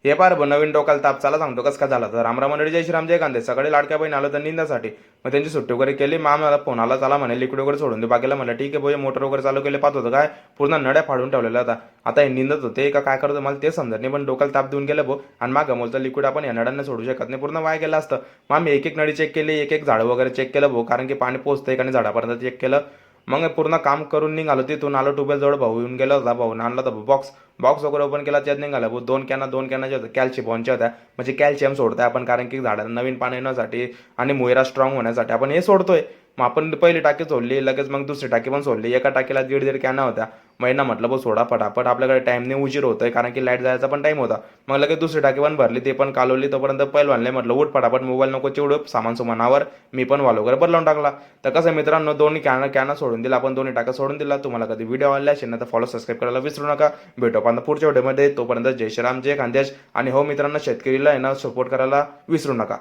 हे पार नवीन डोक्याला ताप चाला सांगतो कसं काय झाला तर रामराम मंडळी जय श्रीराम जय कांदे सकाळी लाडक्या बहीण आलं तर निंदासाठी मग त्यांची सुट्टी वगैरे केली मामाला फोन आला चला म्हणे लिक्विड वगैरे सोडून दे बाकीला म्हणलं ठीक आहे भाई मोटर वगैरे चालू केले पाहत होतं काय पूर्ण नड्या फाडून ठेवलेल्या आता हे निंदत होते का काय करतो मला ते समजत नाही पण डोक्याला ताप देऊन गेलं भाऊ आणि मागं बोलतं लिक्विड आपण या नड्यांना सोडू शकत नाही पूर्ण वाया गेलं असतं मग आम्ही एक एक नळी चेक केली एक एक झाडं वगैरे चेक केलं भाऊ कारण की पाणी पोहोचतंय आणि झाडापर्यंत चेक केलं मग पूर्ण काम करून निघालो तिथून आलो ट्यूबवेल जवळ भाऊ येऊन गेला होता भाऊ आणला होता बॉक्स वगैरे ओपन केला त्यात निघाला भाऊ दोन कॅना जे होत्या कॅल्शियमच्या होत्या म्हणजे कॅल्शियम सोडतोय आपण कारण की झाडांना नवीन पाणी येण्यासाठी आणि मुयरा स्ट्रॉंग होण्यासाठी आपण हे सोडतोय मग आपण पहिली टाकी सोडली लगेच मग दुसरी टाकी पण सोडली एका टाकीला दीड कॅना होत्या महिना म्हटलं भाऊ सोडा फटाफट आपल्याकडे टाईमने उशीर होतोय कारण की लाईट जायचा पण टाईम होता मग लगेच दुसरी टाकी पण भरली ते पण कालवली तोपर्यंत पहिलवानले म्हटलं उठ फटाफट मोबाईल नको चिवडू सामान सुमानावर मी पण वाल वगैरे बदलावून टाकला तर कसं मित्रांनो दोन्ही कॅना सोडून दिला आपण दोन्ही टाका सोडून दिला तुम्हाला कधी व्हिडिओ आवडला असेल ना तर फॉलो सबस्क्राईब करायला विसरू नका भेटू आपण पुढच्या व्हिडिओमध्ये तोपर्यंत जय श्रीराम जय खानदेश आणि हो मित्रांनो शेतकरीला आहे ना सपोर्ट करायला विसरू नका.